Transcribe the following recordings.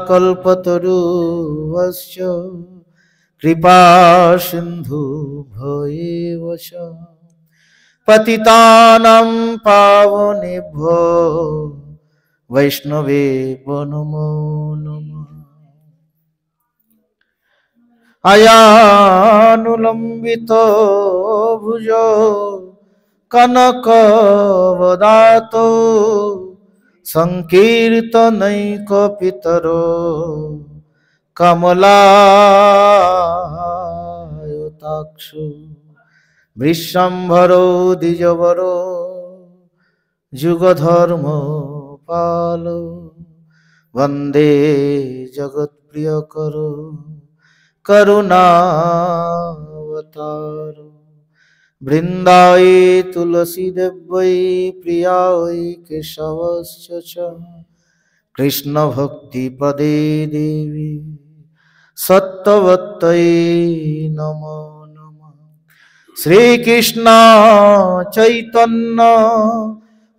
कल्पतरुश्च कृपा सिंधु भवेव च पतितानां पावनेभ्यो वैष्णवेभ्यो नमो नमः। अयानुलंबितो भुजो कनकवदातो संकीर्तनैकपितरो कमलायताक्षो विश्वम्भरो द्विजवरो जुगधर्मपालो वन्दे जगत्प्रियकरो करुणावतारो वृन्दाय तुलसीदेव्यै प्रियायै केशवश्च च कृष्णभक्तिपदे देवी सत्त्ववत्यै नमो नमः। श्रीकृष्ण चैतन्य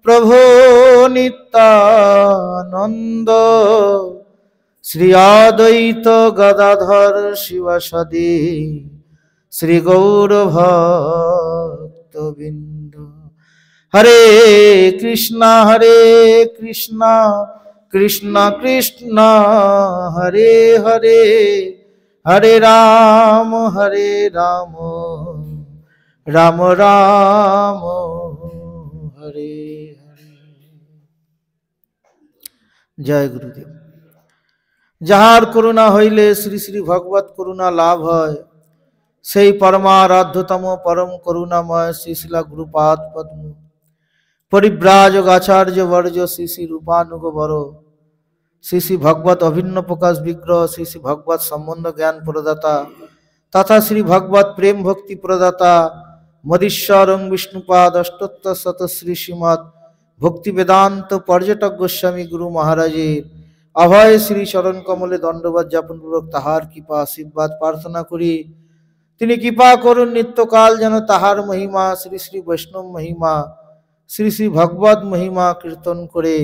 प्रभो नित्यानंद श्री अद्वैत गदाधर शिवासादि श्री गौरभक्तबिंद। हरे कृष्णा कृष्ण कृष्ण हरे हरे हरे राम राम राम हरे हरे। जय गुरुदेव। যাহার করুণা হইলে শ্রী শ্রী ভগবত করুণা লাভ হয় সেই পরমারাধ্যতম পরম করুণাময় শ্রী শিলা গুরুপাদ পদ্ম পরিব্রাজক আচার্য বর্জ শ্রী শ্রী রূপানুগ বর শ্রী শ্রী ভগবত অভিন্ন প্রকাশ বিগ্রহ শ্রী শ্রী ভগবত সম্বন্ধ জ্ঞান প্রদাতা তথা শ্রী ভগবত প্রেম ভক্তি প্রদাতা মদীশ্বরং বিষ্ণুপাদ অষ্টোত্তর শত শ্রী শ্রীমৎ ভক্তি বেদান্ত পর্যটক গোস্বামী গুরু মহারাজের अभय श्री चरण कमले दंडवत ज्ञापन पूर्वक ताहार कृपा आशीर्वाद प्रार्थना करी तिनि कृपा करुन नित्यकाल जेन ताहार महिमा श्री श्री वैष्णव महिमा श्री श्री भगवत महिमा कीर्तन करे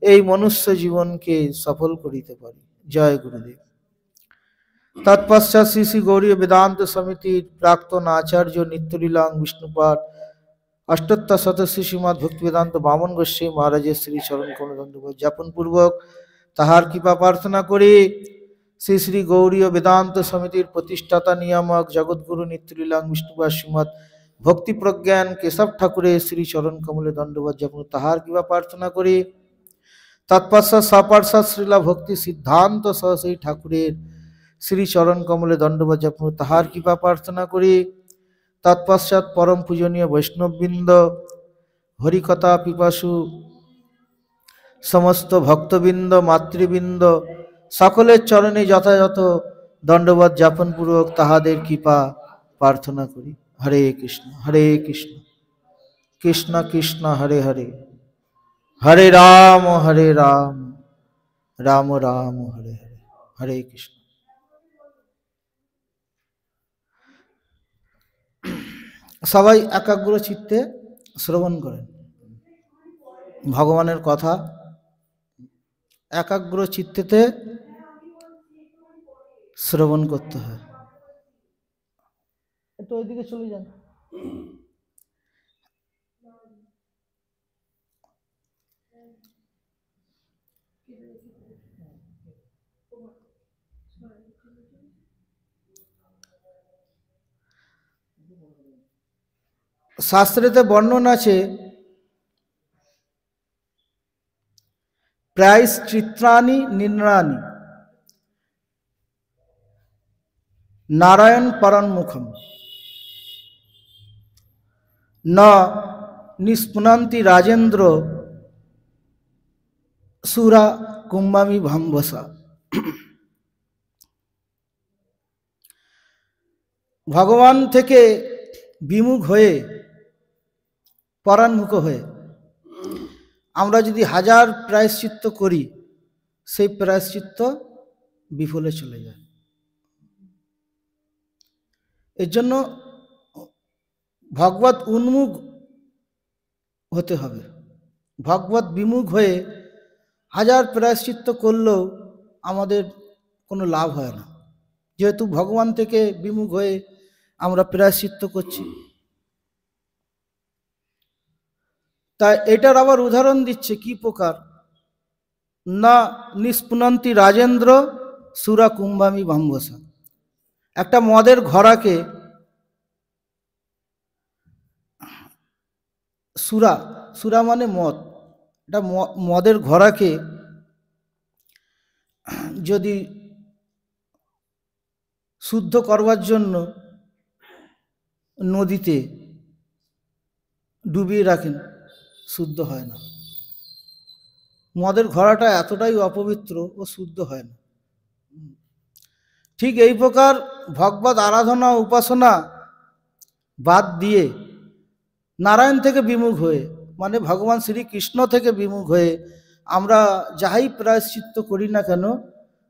এই মনুষ্য জীবনকে সফল করিতে পারি। জয় গুরুদেব। তৎপশ্চাৎ শ্রী শ্রী গৌড়ীয় বেদান্ত সমিতির প্রাক্তন আচার্য নিত্যলীলাং বিষ্ণুপাদ অষ্টোত্তর শত শ্রী শ্রীমৎ ভক্তি বেদান্ত বামন গোস্বামী মহারাজের শ্রী চরণ কমলে দণ্ডবত জ্ঞাপন पूर्वक তাহার কৃপা প্রার্থনা করি শ্রী শ্রী গৌড়ীয় বেদান্ত সমিতির প্রতিষ্ঠাতা নিয়ামক জগৎগুরু নিত্যলীলাং বিষ্ণুপাদ শ্রীমৎ ভক্তি প্রজ্ঞান কেশব ঠাকুরের শ্রী চরণ কমলে দণ্ডবত জ্ঞাপন তাহার কৃপা প্রার্থনা করি। তৎপশ্চাৎ সপার্ষদ শ্রীলা ভক্তি সিদ্ধান্ত সহসী ঠাকুরের শ্রী চরণ কমলে দণ্ডবত জ্ঞাপন তাহার কৃপা প্রার্থনা করি। তৎপশ্চাৎ পরম পূজনীয় বৈষ্ণববৃন্দ হরিকথা পিপাসু समस्त भक्तबिंद मातृबिंद सकलेर चरणे यथायथ दंडवत ज्ञापन पूर्वक ताहादेर कृपा प्रार्थना करी। हरे कृष्ण कृष्ण कृष्ण हरे हरे हरे राम राम राम हरे हरे हरे कृष्ण। सबाई एकाग्र चित्ते श्रवण करें भगवानेर कथा एकाग्र चित्ते श्रवण करते हैं। तो ओइदिके चले जान। शास्त्रेते वर्णन आछे प्रायश्चित्राणि निन्नानि नारायण परन्मुखम न निष्पुनन्ति राजेन्द्र सुरा कुम्भामि भम्बसा। भगवान थेके विमुख हये परान्मुख हये আমরা যদি হাজার প্রায়শ্চিত্ত করি সেই প্রায়শ্চিত্ত বিফলে চলে যায়। এর জন্য ভগবত উন্মুখ হতে হবে। ভগবত বিমুখ হয়ে হাজার প্রায়শ্চিত্ত করলেও আমাদের কোনো লাভ হয় না, যেহেতু ভগবান থেকে বিমুখ হয়ে আমরা প্রায়শ্চিত্ত করছি। তাই এটার আবার উদাহরণ দিচ্ছে কি প্রকার না, নিষ্পুনন্তি রাজেন্দ্র সুরা কুম্ভামি ভাম্বসা। একটা মদের ঘোড়াকে, সুরা, সুরা মানে মদ, এটা মদের ঘোড়াকে যদি শুদ্ধ করবার জন্য নদীতে ডুবিয়ে রাখেন, শুদ্ধ হয় না। মদের ঘোড়াটা এতটাই অপবিত্র, ও শুদ্ধ হয় না। ঠিক এই প্রকার ভগবত আরাধনা উপাসনা বাদ দিয়ে নারায়ণ থেকে বিমুখ হয়ে, মানে ভগবান শ্রীকৃষ্ণ থেকে বিমুখ হয়ে আমরা যাই প্রায়শ্চিত্ত করি না কেন,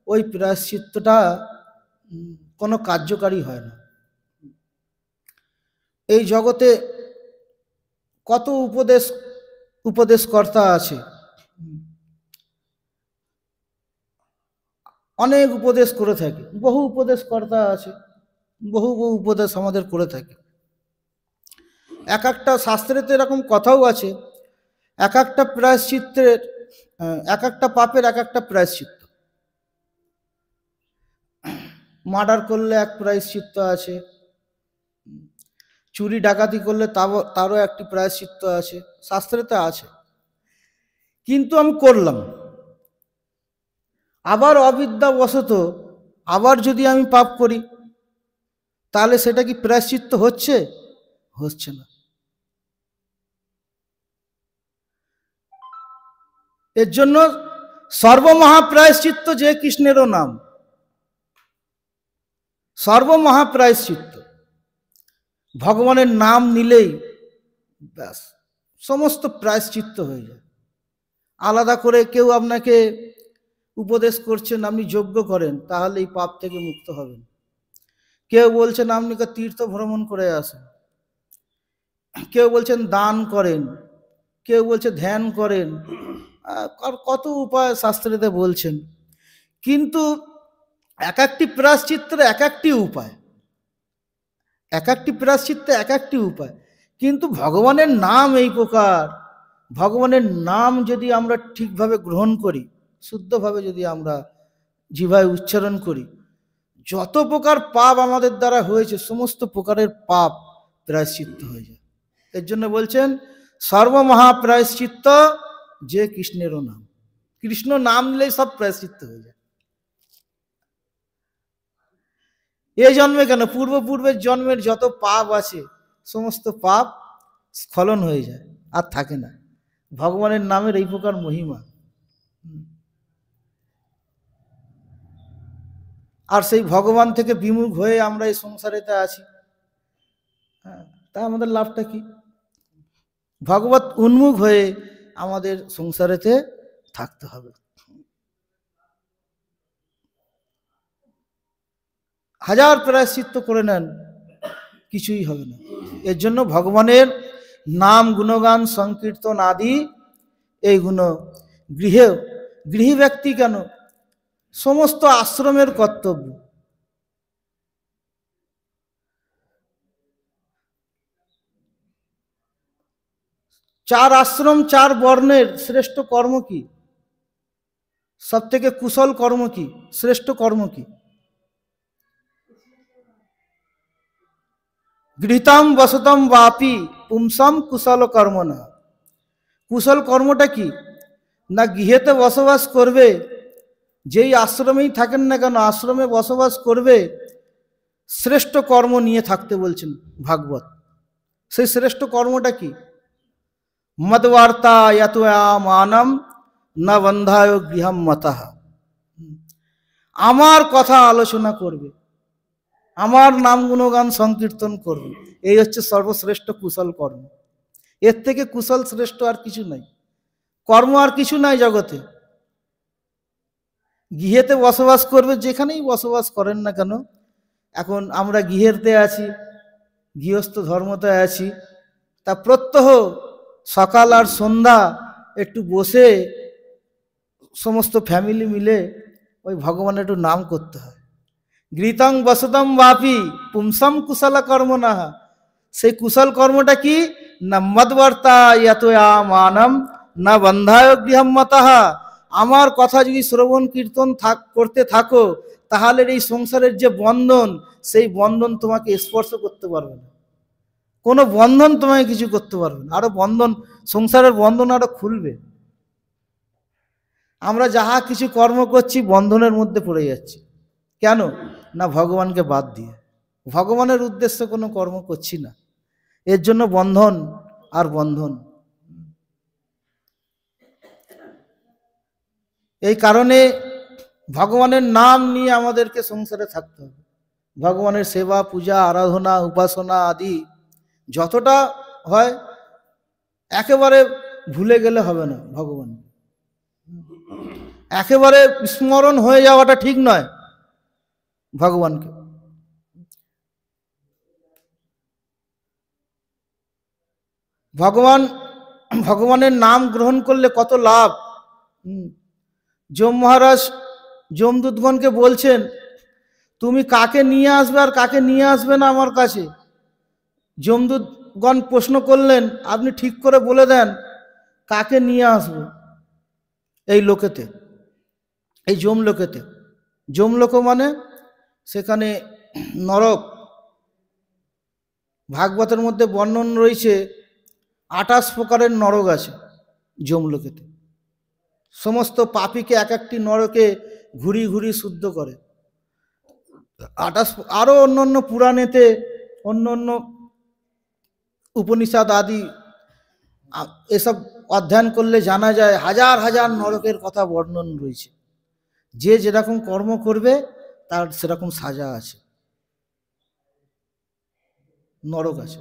ওই প্রায়শ্চিত্তটা কোনো কার্যকারী হয় না। এই জগতে কত উপদেশকর্তা আছে, অনেক উপদেশ করে থাকে, বহু উপদেশকর্তা আছে, বহু বহু উপদেশ আমাদের করে থাকে। এক একটা শাস্ত্রেতে এরকম কথাও আছে, এক একটা প্রায়শ্চিত্তের, এক একটা পাপের এক একটা প্রায়শ্চিত্ত। মার্ডার করলে এক প্রায়শ্চিত্ত আছে, চুরি ডাকাতি করলে তারও একটি প্রায়শ্চিত্ত আছে, শাস্ত্রেতে আছে। কিন্তু আমি করলাম, আবার অবিদ্যাবশত আবার যদি আমি পাপ করি, তাহলে সেটা কি প্রায়শ্চিত্ত হচ্ছে? হচ্ছে না। এর জন্য সর্বমহাপ্রায়শ্চিত্ত যে কৃষ্ণেরও নাম, সর্বমহাপ্রায়শ্চিত্ত। ভগবানের নাম নিলেই ব্যাস সমস্ত প্রায়শ্চিত্ত হয়ে যায়। আলাদা করে কেউ আপনাকে উপদেশ করছেন আপনি যজ্ঞ করেন, তাহলে এই পাপ থেকে মুক্ত হবেন। কেউ বলছেন আপনি তীর্থ ভ্রমণ করে আসেন, কেউ বলছেন দান করেন, কেউ বলছে ধ্যান করেন, আর কত উপায় শাস্ত্রেতে বলছেন। কিন্তু এক একটি প্রায়শ্চিত্তের এক একটি উপায়, এক একটি প্রায়শ্চিত্তে এক একটি উপায়। কিন্তু ভগবানের নাম এই প্রকার, ভগবানের নাম যদি আমরা ঠিকভাবে গ্রহণ করি, শুদ্ধভাবে যদি আমরা জিহ্বায় উচ্চারণ করি, যত প্রকার পাপ আমাদের দ্বারা হয়েছে সমস্ত প্রকারের পাপ প্রায়শ্চিত্ত হয়ে যায়। এর জন্য বলছেন সর্বমহাপ্রায়শ্চিত্ত যে কৃষ্ণেরও নাম। কৃষ্ণ নাম নিলেই সব প্রায়শ্চিত্ত হয়ে যায়। এই জন্মে কেন, পূর্বের জন্মের যত পাপ আছে সমস্ত পাপ স্খলন হয়ে যায়, আর থাকে না। ভগবানের নামের এই প্রকার মহিমা। আর সেই ভগবান থেকে বিমুখ হয়ে আমরা এই সংসারেতে আছি, তা আমাদের লাভটা কি? ভগবত উন্মুখ হয়ে আমাদের সংসারেতে থাকতে হবে। হাজার প্রায়শ্চিত্ত করে নেন, কিছুই হবে না। এর জন্য ভগবানের নাম গুণগান সংকীর্তন আদি এইগুলো গৃহী ব্যক্তি কেন, সমস্ত আশ্রমের কর্তব্য। চার আশ্রম চার বর্ণের শ্রেষ্ঠ কর্ম কি? সব থেকে কুশল কর্ম কি? শ্রেষ্ঠ কর্ম কি? গৃহীতম বসতম বাপি পুংসম কুশল কর্ম না। কুশল কর্মটা কি না, গৃহেতে বসবাস করবে, যেই আশ্রমেই থাকেন না কেন আশ্রমে বসবাস করবে, শ্রেষ্ঠ কর্ম নিয়ে থাকতে বলছেন ভাগবত। সেই শ্রেষ্ঠ কর্মটা কি? মদবার্তা মানম না বন্ধায় গৃহম মতঃ। আমার কথা আলোচনা করবে, আমার নাম গুণগান সংকীর্তন করবে, এই হচ্ছে সর্বশ্রেষ্ঠ কুশল কর্ম। এর থেকে কুশল শ্রেষ্ঠ আর কিছু নাই, কর্ম আর কিছু নাই জগতে। গৃহেতে বসবাস করবে, যেখানেই বসবাস করেন না কেন। এখন আমরা গৃহেতে আছি, গৃহস্থ ধর্মতে আছি, তা প্রত্যহ সকাল আর সন্ধ্যা একটু বসে সমস্ত ফ্যামিলি মিলে ওই ভগবানের একটু নাম করতে হয়। গৃতং বসতম বাপি পুংসম কুশল কর্ম না, সেই কুশল কর্মটা কি না মদবর্তা ইয়তয়া মানম না বন্ধায় গৃহম মতঃ। আমার কথা যদি শ্রবণ কীর্তন করতে থাকো, তাহলে এই সংসারের যে বন্ধন, সেই বন্ধন তোমাকে স্পর্শ করতে পারবে না, কোনো বন্ধন তোমাকে কিছু করতে পারবে না, আরো বন্ধন, সংসারের বন্ধন আরো খুলবে। আমরা যাহা কিছু কর্ম করছি বন্ধনের মধ্যে পড়ে যাচ্ছি, কেন না ভগবানকে বাদ দিয়ে, ভগবানের উদ্দেশ্যে কোনো কর্ম করছি না, এর জন্য বন্ধন আর বন্ধন। এই কারণে ভগবানের নাম নিয়ে আমাদেরকে সংসারে থাকতে হবে। ভগবানের সেবা পূজা আরাধনা উপাসনা আদি যতটা হয় একেবারে ভুলে গেলে হবে না, ভগবান একেবারে স্মরণ হয়ে যাওয়াটা ঠিক নয় ভগবানকে। ভগবানের নাম গ্রহণ করলে কত লাভ। যম মহারাজ যমদূতগণকে বলছেন, তুমি কাকে নিয়ে আসবে আর কাকে নিয়ে আসবে না আমার কাছে। যমদূতগণ প্রশ্ন করলেন, আপনি ঠিক করে বলে দেন কাকে নিয়ে আসবো এই লোকেতে, এই যমলোকেতে। যমলোক মানে সেখানে নরক। ভাগবতের মধ্যে বর্ণন রয়েছে 28 প্রকারের নরক আছে যমলোকেতে। সমস্ত পাপীকে এক একটি নরকে ঘুরি ঘুরি শুদ্ধ করে। 28 আরো অন্য অন্য পুরাণেতে, অন্য অন্য উপনিষদ আদি এসব অধ্যয়ন করলে জানা যায় হাজার হাজার নরকের কথা বর্ণন রয়েছে। যে যেরকম কর্ম করবে তার সেরকম সাজা আছে, নরক আছে।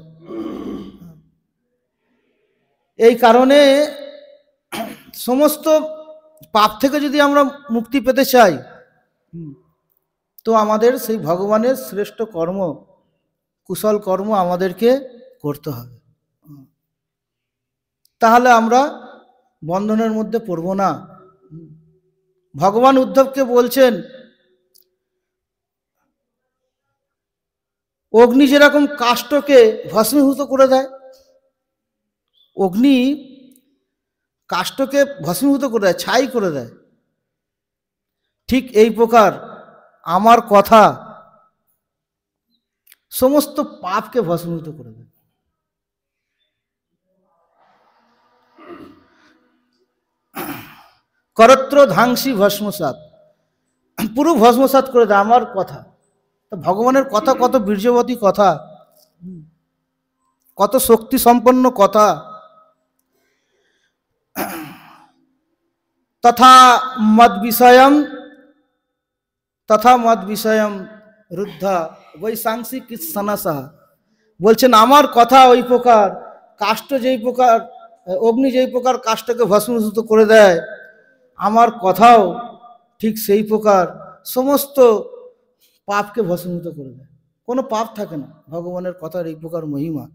এই কারণে সমস্ত পাপ থেকে যদি আমরা মুক্তি পেতে চাই, তো আমাদের সেই ভগবানের শ্রেষ্ঠ কর্ম, কুশল কর্ম আমাদেরকে করতে হবে, তাহলে আমরা বন্ধনের মধ্যে পড়ব না। ভগবান উদ্ধবকে বলছেন, অগ্নি যেরকম কাষ্ঠকে ভস্মীভূত করে দেয়, অগ্নি কাষ্ঠকে ভস্মীভূত করে দেয়, ছাই করে দেয়, ঠিক এই প্রকার আমার কথা সমস্ত পাপকে ভস্মীভূত করে দেয়। করত্র ধাংসি ভস্মসাৎ, পুরো ভস্মসাৎ করে দেয় আমার কথা। ভগবানের কথা কত বীর্যবতী কথা, কত শক্তি সম্পন্ন কথা। তথা মদ বিষয়ম রুদ্ধা বৈশাংসিক সনাসা, বলছেন আমার কথা ওই প্রকার, কাষ্ঠ যেই প্রকার, অগ্নি যেই প্রকার কাষ্ঠকে ভস্মীভূত করে দেয়, আমার কথাও ঠিক সেই প্রকার সমস্ত পাপকে ভস্মীভূত করে দেয়, কোনো পাপ থাকে না। ভগবানের কথার এই প্রকার মহিমা।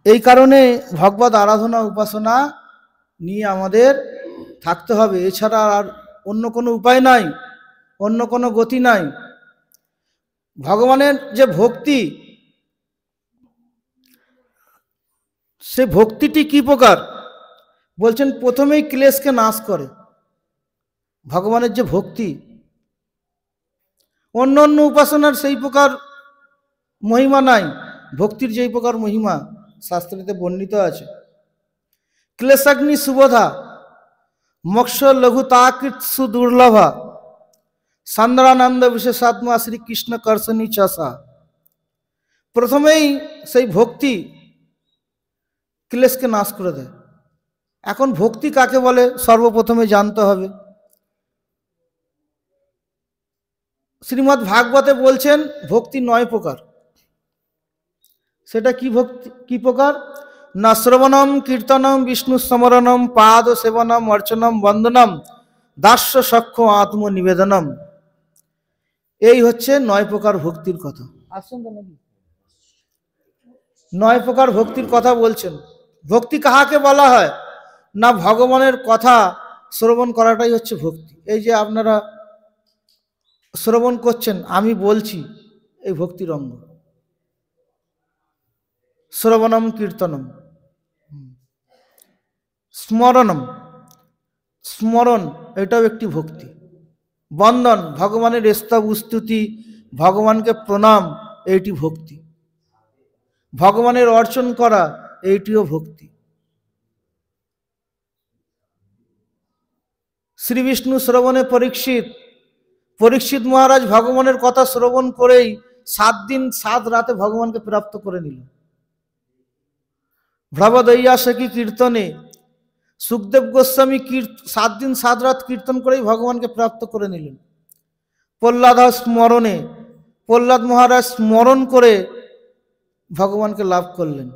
এই কারণে ভগবত আরাধনা উপাসনা নিয়ে আমাদের থাকতে হবে, এছাড়া আর অন্য কোনো উপায় নাই, অন্য কোনো গতি নাই। ভগবানের যে ভক্তি, সে ভক্তিটি কি প্রকার বলছেন, প্রথমেই ক্লেশকে নাশ করে। ভগবানের যে ভক্তি, অন্য অন্য উপাসনার সেই প্রকার মহিমা নাই, ভক্তির যেই প্রকার মহিমা শাস্ত্রেতে বর্ণিত আছে। ক্লেশাগ্নি সুবোধা মোক্ষ লঘুতাকৃত সুদুর্লভা সান্দ্রানন্দ বিশেষাত্মা শ্রীকৃষ্ণ কর্ষণী চাষা। প্রথমেই সেই ভক্তি ক্লেশকে নাশ করে দেয়। এখন ভক্তি কাকে বলে সর্বপ্রথমে জানতে হবে। শ্রীমদ্ ভাগবতে বলছেন ভক্তি 9 প্রকার। সেটা কি ভক্তি, কি প্রকার না শ্রবণম কীর্তনম বিষ্ণু স্মরণম পাদ সেবনম অর্চনম বন্দনম দাস্য সক্ষ আত্মনিবেদনম। এই হচ্ছে 9 প্রকার ভক্তির কথা। আসছেন তো নাকি? 9 প্রকার ভক্তির কথা বলছেন। ভক্তি কাহাকে বলা হয় না ভগবানের কথা শ্রবণ করাটাই হচ্ছে ভক্তি। এই যে আপনারা শ্রবণ করছেন, আমি বলছি, এই ভক্তির অঙ্গ। শ্রবণম কীর্তনম, স্মরণম, স্মরণ, এটাও একটি ভক্তি। বন্দন, ভগবানের স্তব স্তুতি, ভগবানকে প্রণাম, এইটি ভক্তি। ভগবানের অর্চন করা, এইটিও ভক্তি। শ্রী বিষ্ণু শ্রবণে পরীক্ষিত, পরীক্ষিত মহারাজ ভগবানের কথা শ্রবণ করেই 7 দিন 7 রাতে ভগবানকে প্রাপ্ত করে নিল। ভ্রবদৈয়াসকি কীর্তনে, সুখদেব গোস্বামী 7 দিন 7 রাত কীর্তন করেই ভগবানকে প্রাপ্ত করে নিলেন। প্রহ্লাদ স্মরণে, প্রহ্লাদ মহারাজ স্মরণ করে ভগবানকে লাভ করলেন।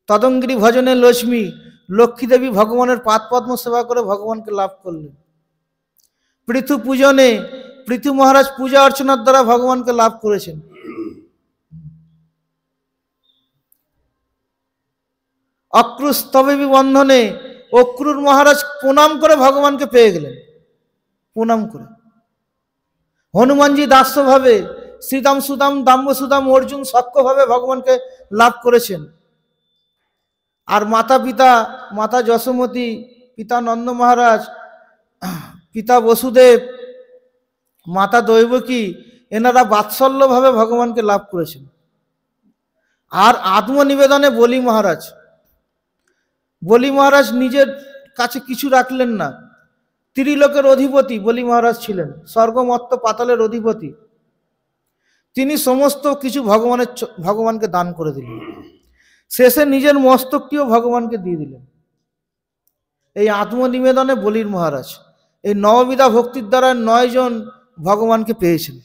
তদঙ্গিরি ভজনে লক্ষ্মী, লক্ষ্মী দেবী ভগবানের পাদপদ্ম সেবা করে ভগবানকে লাভ করলেন। পৃথু পূজনে, পৃথু মহারাজ পূজা অর্চনার দ্বারা ভগবানকে লাভ করেছেন। অক্রুস্তবে বন্ধনে, অক্রুর মহারাজ প্রণাম করে ভগবানকে পেয়ে গেলেন, প্রণাম করে। হনুমানজি দাস্যভাবে, শ্রীদাম সুদাম দাম্ব সুদাম অর্জুন সক্ষভাবে ভগবানকে লাভ করেছেন। আর মাতা পিতা, মাতা যশোমতী, পিতা নন্দ মহারাজ, পিতা বসুদেব, মাতা দৈবকী, এনারা বাৎসল্যভাবে ভগবানকে লাভ করেছেন। আর আত্মনিবেদনে বলি মহারাজ, বলি মহারাজ নিজের কাছে কিছু রাখলেন না। ত্রিলোকের অধিপতি বলি মহারাজ ছিলেন, স্বর্গমত্ত পাতালের অধিপতি। তিনি সমস্ত কিছু ভগবানকে দান করে দিলেন। শেষে নিজের মস্তকটিও ভগবানকে দিয়ে দিলেন। এই আত্মনিবেদনে বলির মহারাজ এই নববিধা ভক্তির দ্বারা 9 জন ভগবানকে পেয়েছেন।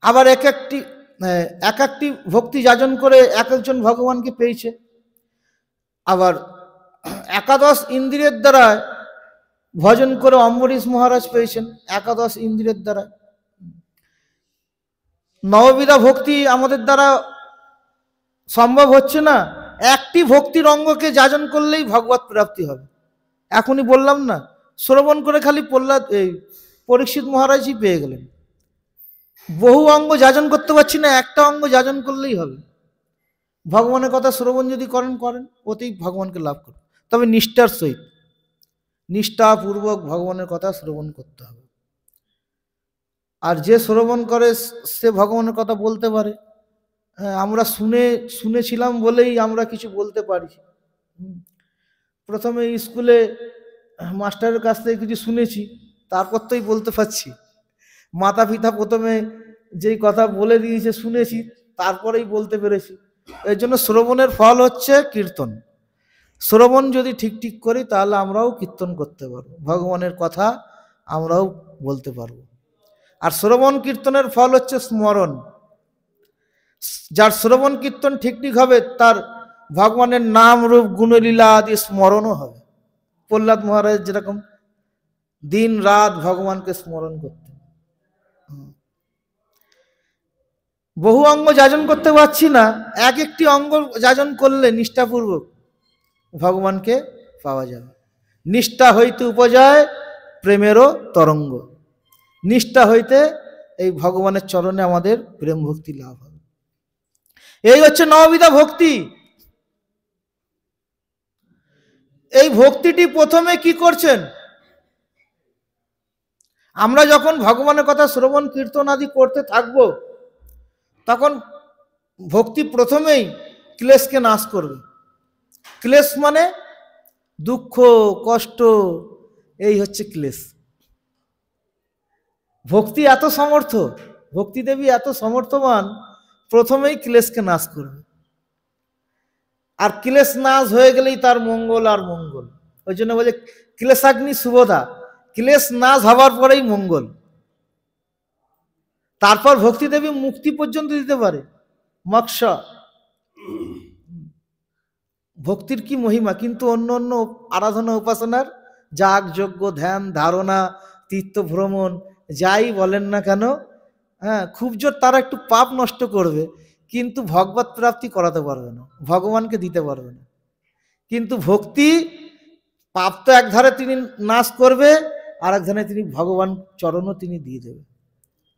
আবার এক একটি ভক্তি যাজন করে এক একজন ভগবানকে পেয়েছে। আবার 11 ইন্দ্রিয়ের দ্বারা ভজন করে অম্বরীশ মহারাজ পেয়েছেন 11 ইন্দ্রিয়ের দ্বারা। নববিধা ভক্তি আমাদের দ্বারা সম্ভব হচ্ছে না। একটি ভক্তির অঙ্গকে যাজন করলেই ভগবত প্রাপ্তি হবে। এখনই বললাম না, শ্রবণ করে খালি পরীক্ষিত মহারাজই পেয়ে গেলেন। বহু অঙ্গ যাজন করতে পারছি না, একটা অঙ্গ যাজন করলেই হবে। ভগবানের কথা শ্রবণ যদি করেন ওতেই ভগবানকে লাভ করুন। তবে নিষ্ঠার সহিত, নিষ্ঠাপূর্বক ভগবানের কথা শ্রবণ করতে হবে। আর যে শ্রবণ করে সে ভগবানের কথা বলতে পারে। আমরা শুনেছিলাম বলেই আমরা কিছু বলতে পারি। প্রথমে স্কুলে মাস্টারের কাছ থেকে কিছু শুনেছি, তারপর তোই বলতে পারছি। মাতা পিতা প্রথমে যেই কথা বলে দিয়েছে শুনেছি, তারপরেই বলতে পেরেছি। এর জন্য শ্রবণের ফল হচ্ছে কীর্তন। শ্রবণ যদি ঠিক করি তাহলে আমরাও কীর্তন করতে পারবো, ভগবানের কথা আমরাও বলতে পারবো। আর শ্রবণ কীর্তনের ফল হচ্ছে স্মরণ। যার শ্রবণ কীর্তন ঠিক হবে তার ভগবানের নাম রূপ গুণলীলা আদি স্মরণও হবে। প্রহ্লাদ মহারাজ যেরকম দিন রাত ভগবানকে স্মরণ করতেন। বহু অঙ্গ যাজন করতে পারছি না, একটি অঙ্গ যাজন করলে নিষ্ঠাপূর্বক ভগবানকে পাওয়া যাবে। নিষ্ঠা হইতে উপজয় প্রেমেরও তরঙ্গ। নিষ্ঠা হইতে এই ভগবানের চরণে আমাদের প্রেম ভক্তি লাভ হবে। এই হচ্ছে নববিধা ভক্তি। এই ভক্তিটি প্রথমে কি করছেন? আমরা যখন ভগবানের কথা শ্রবণ কীর্তন আদি করতে থাকবো, তখন ভক্তি প্রথমেই ক্লেশকে নাশ করবে। ক্লেশ মানে দুঃখ কষ্ট, এই হচ্ছে ক্লেশ। ভক্তি এত সমর্থ, ভক্তি দেবী এত সমর্থবান, প্রথমেই ক্লেশকে নাশ করবে। আর ক্লেশ নাশ হয়ে গেলেই তার মঙ্গল আর মঙ্গল। ওই জন্য বলে ক্লেশাগ্নি শুভদা, ক্লেশ নাশ হওয়ার পরেই মঙ্গল। তারপর ভক্তি দেবী মুক্তি পর্যন্ত দিতে পারে, মোক্ষ। ভক্তির কি মহিমা! কিন্তু অন্য অন্য আরাধনা উপাসনার যাগ যজ্ঞ ধ্যান ধারণা তীর্থ ভ্রমণ যাই বলেন না কেন, খুব জোর তারা একটু পাপ নষ্ট করবে, কিন্তু ভগবত প্রাপ্তি করাতে পারবে না, ভগবানকে দিতে পারবে না। কিন্তু ভক্তি পাপ তো এক ধারে তিনি নাশ করবে, আর এক ধারে তিনি ভগবান চরণও তিনি দিয়ে দেবে।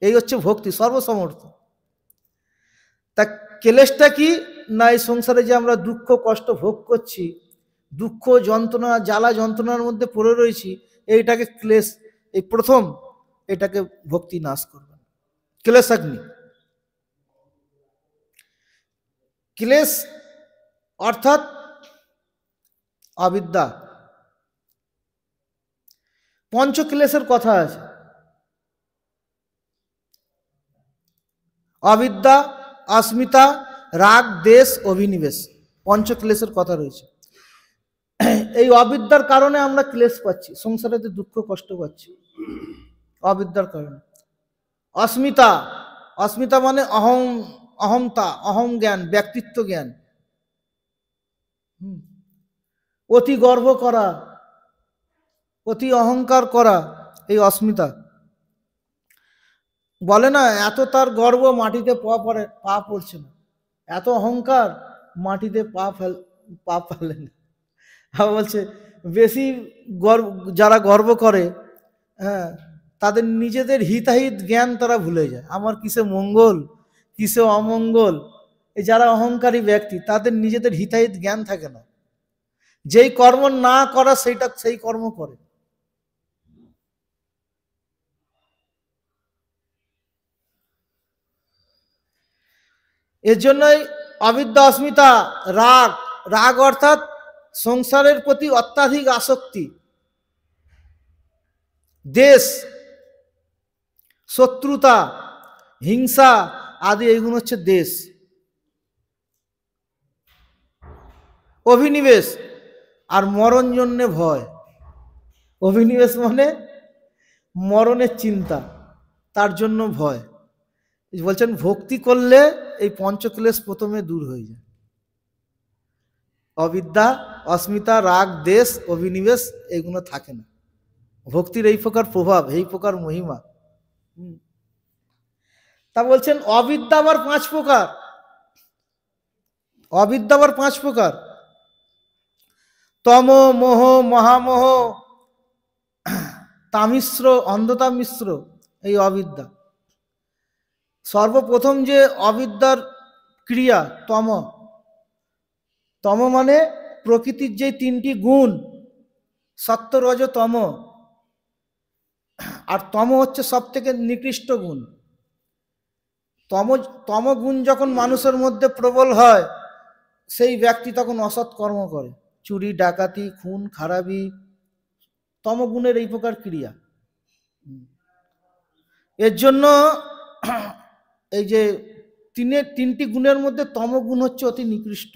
এই হচ্ছে ভক্তি, সর্বসমর্থ। তা ক্লেশটা কি না, এই সংসারে যে আমরা দুঃখ কষ্ট ভোগ করছি, দুঃখ যন্ত্রণা জ্বালা যন্ত্রণার মধ্যে পড়ে রয়েছি, এইটাকে ক্লেশ, এই প্রথম এটাকে ভক্তি নাশ করবে। ক্লেশাগ্নি, ক্লেশ অর্থাৎ অবিদ্যা। পঞ্চক্লেশের কথা আছে, অবিদ্যা, अस्मिता, রাগ, দেশ, অভিনিবেশ, পঞ্চক্লেশের কথা রয়েছে। এই অবিদ্যার কারণে আমরা ক্লেশ পাচ্ছি, সংসারেতে দুঃখ কষ্ট পাচ্ছি, অবিদ্যার কারণে। अस्मिता, अस्मिता মানে অহং, অহমতা, অহং জ্ঞান, ব্যক্তিত্ব জ্ঞান, অতি গর্ব করা, অতি অহংকার করা, এই अस्मिता। বলে না এত তার গর্ব মাটিতে পা পড়ছে না, এত অহংকার মাটিতে পা ফেলেন। আবার বলছে বেশি গর্ব, যারা গর্ব করে, হ্যাঁ, তাদের নিজেদের হিতাহিত জ্ঞান তারা ভুলে যায়, আমার কিসে মঙ্গল কিসে অমঙ্গল। এই যারা অহংকারী ব্যক্তি তাদের নিজেদের হিতাহিত জ্ঞান থাকে না, যেই কর্ম না করা সেই কর্ম করে। এর জন্যই অবিদ্যা, अस्मिता, রাগ, রাগ অর্থাৎ সংসারের প্রতি অত্যাধিক আসক্তি, দেশ, শত্রুতা, হিংসা আদি এইগুলো হচ্ছে দেশ। অভিনিবেশ আর মরণ জন্যে ভয়। অভিনিবেশ মানে মরণের চিন্তা, তার জন্য ভয়। বলছেন ভক্তি করলে এই পঞ্চক্লেশ প্রথমে দূর হয়ে যায়। অবিদ্যা, अस्मिता, রাগ, দেশ, অভিনিবেশ এগুলো থাকে না। ভক্তির এই প্রকার প্রভাব, এই প্রকার মহিমা। তা বলছেন অবিদ্যা আবার 5 প্রকার, অবিদ্যা আবার 5 প্রকার। তম, মোহ, মহামোহ, তামিশ্র, অন্ধতা মিশ্র, এই অবিদ্যা। সর্বপ্রথম যে অবিদ্যার ক্রিয়া তম, তম মানে প্রকৃতির যে 3টি গুণ, সত্য, রজ, তম, আর তম হচ্ছে সব থেকে নিকৃষ্ট গুণ। তম গুণ যখন মানুষের মধ্যে প্রবল হয়, সেই ব্যক্তি তখন অসৎ কর্ম করে, চুরি, ডাকাতি, খুন, খারাপি, তমগুণের এই প্রকার ক্রিয়া। এর জন্য এই যে 3টি গুণের মধ্যে তমগুণ হচ্ছে অতি নিকৃষ্ট।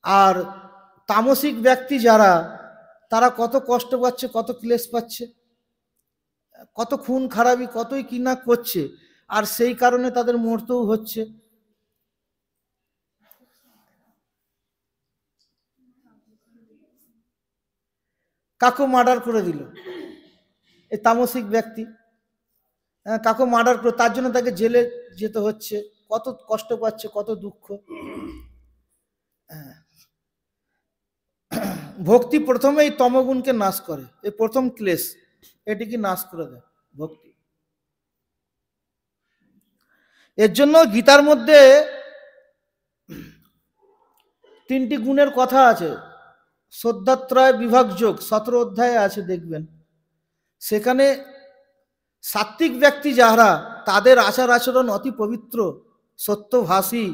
আর তামসিক ব্যক্তি যারা, তারা কত কষ্ট পাচ্ছে, কত ক্লেশ পাচ্ছে, কত খুন খারাপি, কতই কিনা করছে, আর সেই কারণে তাদের মরতেও হচ্ছে। কাকু মার্ডার করে দিল, এই তামসিক ব্যক্তি, কাকু মার্ডার করে, তার জন্য তাকে জেলে যেতে হচ্ছে, কত কষ্ট পাচ্ছে, কত দুঃখ। ভক্তি প্রথমেই তমগুণকে নাশ করে, এই প্রথম ক্লেশ এটিকে নাশ করে দেয় ভক্তি। এর জন্য গীতার মধ্যে 3টি গুণের কথা আছে, শ্রদ্ধাত্রয় বিভাগ যোগ 17 অধ্যায়ে আছে, দেখবেন সেখানে সাত্ত্বিক ব্যক্তি যারা, তাদের আচার আচরণ অতি পবিত্র, সত্যভাষী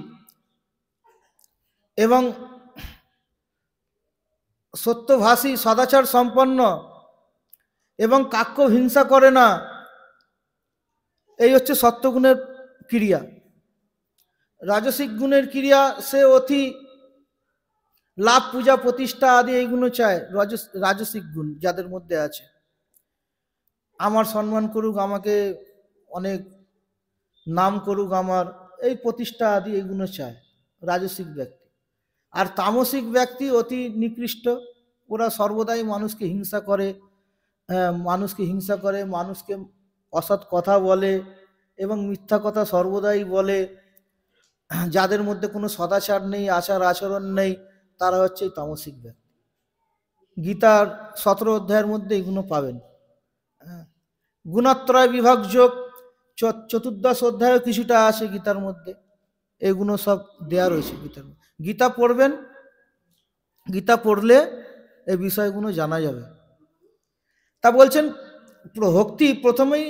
এবং সত্যভাষী, সদাচার সম্পন্ন এবং কাক্য হিংসা করে না, এই হচ্ছে সত্যগুণের ক্রিয়া। রাজসিক গুণের ক্রিয়া, সে অতি লাভ, পূজা, প্রতিষ্ঠা আদি এইগুলো চায়। রাজসিক গুণ যাদের মধ্যে আছে, আমার সম্মান করুক, আমাকে অনেক নাম করুক, আমার এই প্রতিষ্ঠা আদি এইগুলো চায় রাজসিক ব্যক্তি। আর তামসিক ব্যক্তি অতি নিকৃষ্ট, ওরা সর্বদাই মানুষকে হিংসা করে, মানুষকে অসৎ কথা বলে এবং মিথ্যা কথা সর্বদাই বলে, যাদের মধ্যে কোনো সদাচার নেই, আচার আচরণ নেই, তারা হচ্ছে এই তামসিক ব্যক্তি। গীতার 17 অধ্যায়ের মধ্যে এগুলো পাবেন। গুণত্রয় বিভাগ যোগ 14 অধ্যায়ও কিছুটা আছে গীতার মধ্যে, এগুলো সব দেয়া রয়েছে গীতার মধ্যে। গীতা পড়বেন, গীতা পড়লে এই বিষয়গুলো জানা যাবে। তা বলছেন ভক্তি প্রথমেই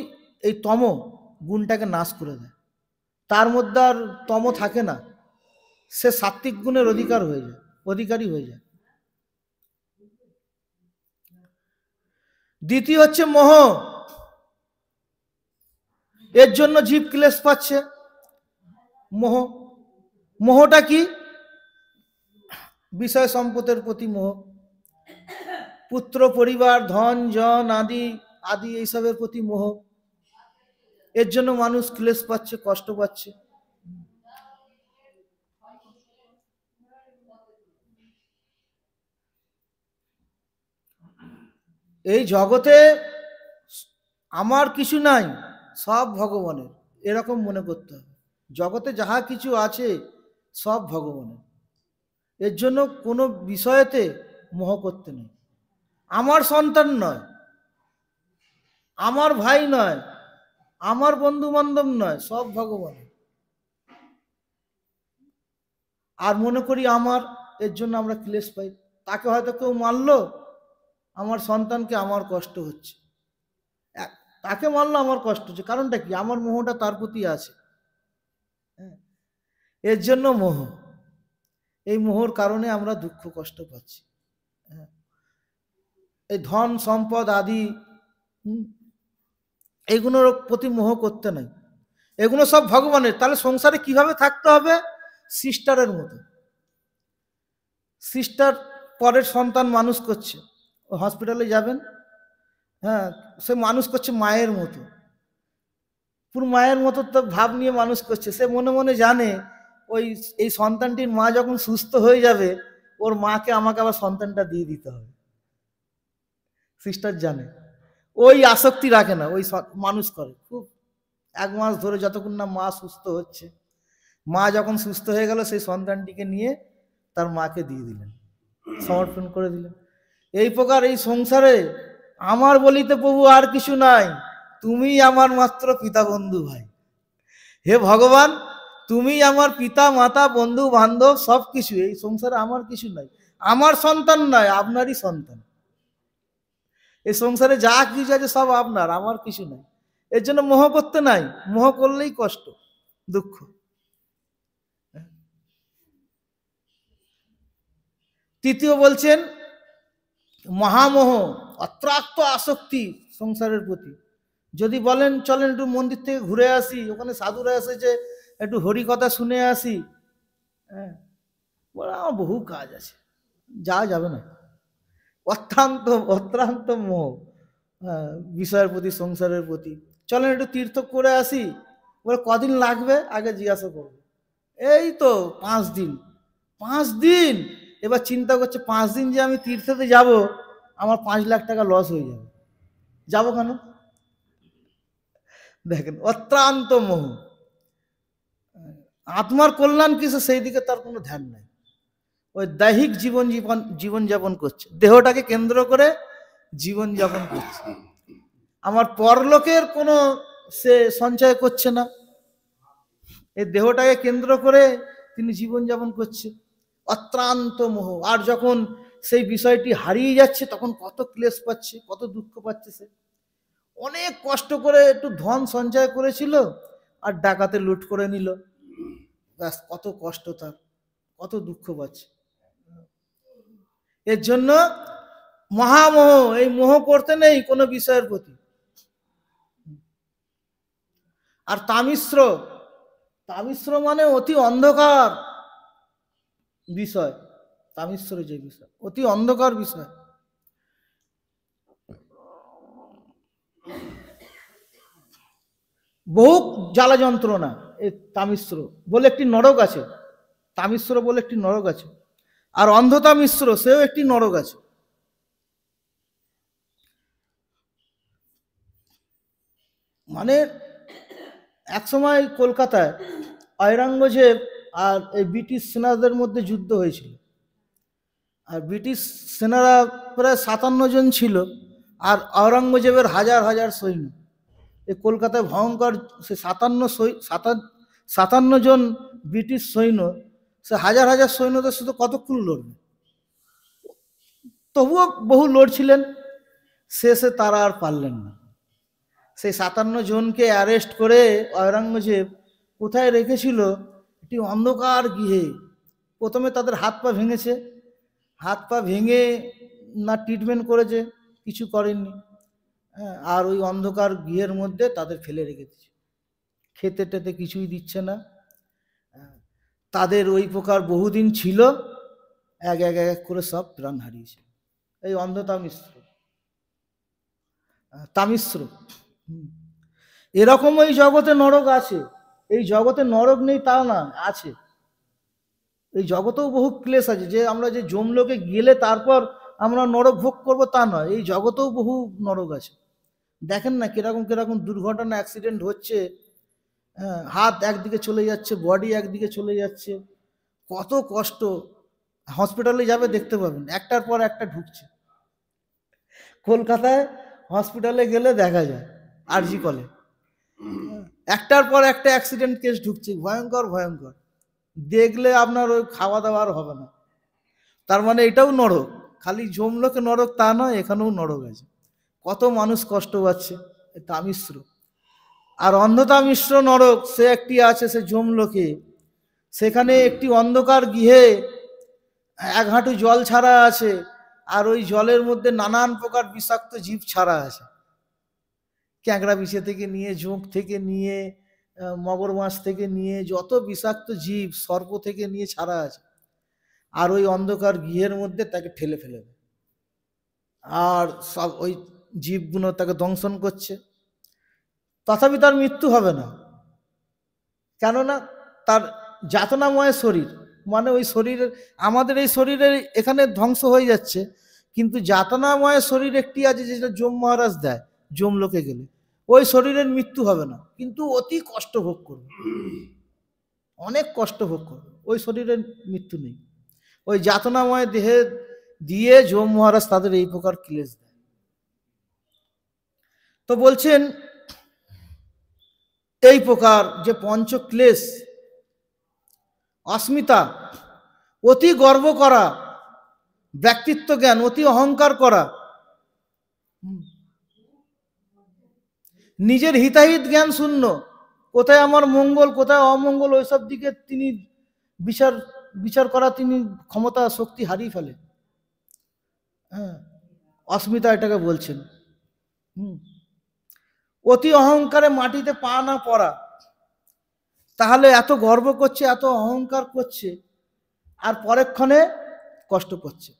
এই তম গুণটাকে নাশ করে দেয়, তার মধ্যে আর তম থাকে না, সে সাত্ত্বিক গুণের অধিকারী হয়ে যায়। দ্বিতীয় হচ্ছে মোহ, এর জন্য জীব ক্লেশ পাচ্ছে। মোহ, মোহটা কি? বিষয় সম্পদের প্রতি মোহ, পুত্র পরিবার ধন জন আদি আদি এইসবের প্রতি মোহ, এর জন্য মানুষ ক্লেশ পাচ্ছে, কষ্ট পাচ্ছে। এই জগতে আমার কিছু নাই, সব ভগবানের, এরকম মনে করতে হবে। জগতে যাহা কিছু আছে সব ভগবানের, এর জন্য কোনো বিষয়েতে মোহ করতে নেই। আমার সন্তান নয়, আমার ভাই নয়, আমার বন্ধু বান্ধব নয়, সব ভগবানের। আর মনে করি আমার, এর জন্য আমরা ক্লেশ পাই। তাকে হয়তো কেউ মারলো, আমার সন্তানকে, আমার কষ্ট হচ্ছে, তাকে মারলো আমার কষ্ট হচ্ছে, কারণটা কি? আমার মোহটা তার প্রতি আছে। এর জন্য মোহ, এই মোহর কারণে আমরা দুঃখ কষ্ট পাচ্ছি। এই ধন সম্পদ আদি এগুলোর প্রতি মোহ করতে নাই, এগুলো সব ভগবানের। তাহলে সংসারে কিভাবে থাকতে হবে? সিস্টারের মতো। সিস্টার পরের সন্তান মানুষ করছে, হসপিটালে যাবেন, হ্যাঁ, সে মানুষ করছে মায়ের মতো, পুরো মায়ের মতো তো ভাব নিয়ে মানুষ করছে। সে মনে মনে জানে এই সন্তানটির মা যখন সুস্থ হয়ে যাবে, ওর মাকে আমাকে আবার সন্তানটা দিয়ে দিতে হবে। সিস্টার জানে, ওই আসক্তি রাখে না, ওই মানুষ করে খুব 1 মাস ধরে, যতক্ষণ না মা সুস্থ হচ্ছে। মা যখন সুস্থ হয়ে গেল, সেই সন্তানটিকে নিয়ে তার মাকে দিয়ে দিলেন, সমর্পণ করে দিলেন। এই প্রকার এই সংসারে আমার বলিতে প্রভু আর কিছু নাই, তুমি আমার মাত্র পিতা বন্ধু ভাই। হে ভগবান, তুমি আমার পিতা মাতা বন্ধু বান্ধব সব কিছু, এই সংসারে আমার কিছু নাই। আমার সন্তান নয়, আপনারই সন্তান। এই সংসারে যা কিছু আছে সব আপনার, আমার কিছু নাই। এর জন্য মোহ করতে নাই, মোহ করলেই কষ্ট দুঃখ। তৃতীয় বলছেন মহামোহ, অত্রাক্ত আসক্তি সংসারের প্রতি। যদি বলেন চলেন একটু মন্দির থেকে ঘুরে আসি, ওখানে সাধুরা এসেছে, একটু হরি কথা শুনে আসি, হ্যাঁ, বলে আমার বহু কাজ আছে, যাওয়া যাবে না। অত্রান্ত মোহ, বিষয়ের প্রতি, সংসারের প্রতি। চলেন একটু তীর্থ করে আসি, বলে কদিন লাগবে আগে জিজ্ঞাসা করবো। এই তো 5 দিন। 5 দিন, এবার চিন্তা করছে 5 দিন যে আমি তীর্থতে যাব, আমার 5 লাখ টাকা লস হয়ে যাবে, যাবো কেন? দেখেন, অত্রান্ত মোহ। আত্মার কল্যাণ কিছু, সেই দিকে তার কোনো ধ্যান নাই। ওই দৈহিক জীবনযাপন করছে, দেহটাকে কেন্দ্র করে জীবনযাপন করছে। আমার পরলোকের কোনো সে সঞ্চয় করছে না, এই দেহটাকে কেন্দ্র করে তিনি জীবনযাপন করছে। অত্রান্ত মোহ। আর যখন সেই বিষয়টি হারিয়ে যাচ্ছে, তখন কত ক্লেশ পাচ্ছে, কত দুঃখ পাচ্ছে। সে অনেক কষ্ট করে একটু ধন সঞ্চয় করেছিল, আর ডাকাতে লুট করে নিল, ব্যাস কত কষ্ট তার, কত দুঃখ পাচ্ছে। এর জন্য মহামোহ, এই মোহ করতে নেই কোনো বিষয়ের প্রতি। আর তামিশ্র, তামিশ্র মানে অতি অন্ধকার বিষয়। তামিশ্র যে বিষয়, অতি অন্ধকার বিষয়। বহু জ্বালা যন্ত্রণা। এই তামিশ্র বলে একটি নরক আছে, তামিশ্র বলে একটি নরক আছে। আর অন্ধতা মিশ্র, সেও একটি নরক আছে। মানে এক সময় কলকাতায় ঔরঙ্গজেব আর এই ব্রিটিশ সেনাদের মধ্যে যুদ্ধ হয়েছিল। আর ব্রিটিশ সেনারা প্রায় 57 জন ছিল, আর আওরঙ্গজেবের হাজার হাজার সৈন্য। এই কলকাতায় ভয়ঙ্কর সে 57 জন ব্রিটিশ সৈন্য, সে হাজার হাজার সৈন্যদের শুধু কতক্ষণ লড়বে? তবুও বহু লড়ছিলেন, শেষে তারা আর পারলেন না। সেই 57 জনকে অ্যারেস্ট করে আওরঙ্গজেব কোথায় রেখেছিল? একটি অন্ধকার গৃহে। প্রথমে তাদের হাত পা ভেঙেছে, হাত পা ভেঙে না ট্রিটমেন্ট করেছে, কিছু করেননি। হ্যাঁ, আর ওই অন্ধকার গৃহের মধ্যে তাদের ফেলে রেখে দিচ্ছে, খেতে টেতে কিছুই দিচ্ছে না। তাদের ওই প্রকার বহুদিন ছিল, এক এক এক করে সব প্রাণ হারিয়েছে। এই অন্ধতামিশ্র তামিশ্র। এরকম এই জগতে নরক আছে। এই জগতে নরক নেই তা না, আছে। এই জগতেও বহু ক্লেশ আছে, যে আমরা যে যমলোকে গেলে তারপর আমরা নরক ভোগ করব তা নয়, এই জগতেও বহু নরক আছে। দেখেন না কিরকম কিরকম দুর্ঘটনা, অ্যাক্সিডেন্ট হচ্ছে। হাত একদিকে চলে যাচ্ছে, বডি একদিকে চলে যাচ্ছে, কত কষ্ট। হসপিটালে যাবে দেখতে পাবেন, একটার পর একটা ঢুকছে। কলকাতায় হসপিটালে গেলে দেখা যায় আরজি কলে একটার পর একটা অ্যাক্সিডেন্ট কেস ঢুকছে, ভয়ঙ্কর ভয়ঙ্কর। দেখলে আপনার ওই খাওয়া দাওয়ার হবে না। তার মানে এটাও নরক, খালি যমলোকে নরক তা নয়, এখানেও নরক আছে। কত মানুষ কষ্ট পাচ্ছে, তামিশ্র। আর অন্ধতামিশ্র নরক সে একটি আছে, সে যমলোকে। সেখানে একটি অন্ধকার গৃহে এক হাঁটু জল ছাড়া আছে, আর ওই জলের মধ্যে নানান প্রকার বিষাক্ত জীব ছাড়া আছে। ক্যাংড়া বিছে থেকে নিয়ে, ঝোঁক থেকে নিয়ে, মগর মাছ থেকে নিয়ে, যত বিষাক্ত জীব, সর্প থেকে নিয়ে ছাড়া আছে। আর ওই অন্ধকার গৃহের মধ্যে তাকে ঠেলে ফেলে দেয়, আর সব ওই জীবগুলো তাকে দংশন করছে। তথাপি তার মৃত্যু হবে না, কেননা তার যাতনাময় শরীর, মানে ওই শরীরের, আমাদের এই শরীরের এখানে ধ্বংস হয়ে যাচ্ছে, কিন্তু যাতনাময় শরীর একটি আছে যেটা যম মহারাজ দেয় যমলোকে গেলে। ওই শরীরের মৃত্যু হবে না, কিন্তু অতি কষ্ট ভোগ করবে, অনেক কষ্ট ভোগ করবে। ওই শরীরের মৃত্যু নেই, ওই যাতনাময় দেহে দিয়ে যম মহারাজ তাদের এই প্রকার ক্লেশ দেয়। তো বলছেন এই প্রকার যে পঞ্চক্লেশ, অস্মিতা, অতি গর্ব করা, ব্যক্তিত্ব জ্ঞান, অতি অহংকার করা, নিজের হিতাহিত জ্ঞান শূন্য, কোথায় আমার মঙ্গল কোথায় অমঙ্গল ওইসব দিকে তিনি বিচার করা তিনি ক্ষমতা শক্তি হারিয়ে ফেলে। হ্যাঁ, অস্মিতা এটাকে বলছেন। অতি অহংকারে মাটিতে পা না পড়া। তাহলে এত গর্ব করছে, এত অহংকার করছে, আর পরেক্ষণে কষ্ট করছে।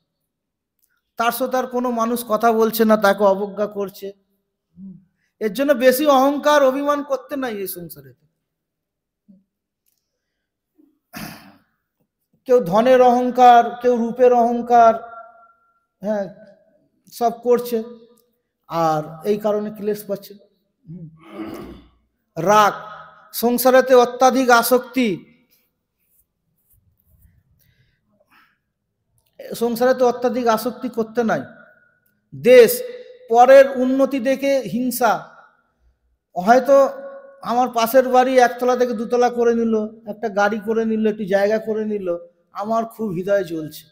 তার সাথে আর কোনো মানুষ কথা বলছে না, তাকে অবজ্ঞা করছে। এর জন্য বেশি অহংকার অভিমান করতে নাই এই সংসারে। কেউ ধনের অহংকার, কেউ রূপের অহংকার, হ্যাঁ, সব করছে, আর এই কারণে ক্লেশ পাচ্ছে। রাগ, সংসারেতে অত্যাধিক আসক্তি, সংসারেতে অত্যাধিক আসক্তি করতে নাই। দেশ, পরের উন্নতি দেখে হিংসা। হয়তো আমার পাশের বাড়ি একতলা থেকে দুতলা করে নিল, একটা গাড়ি করে নিল, একটু জায়গা করে নিল, আমার খুব হৃদয় জ্বলছে।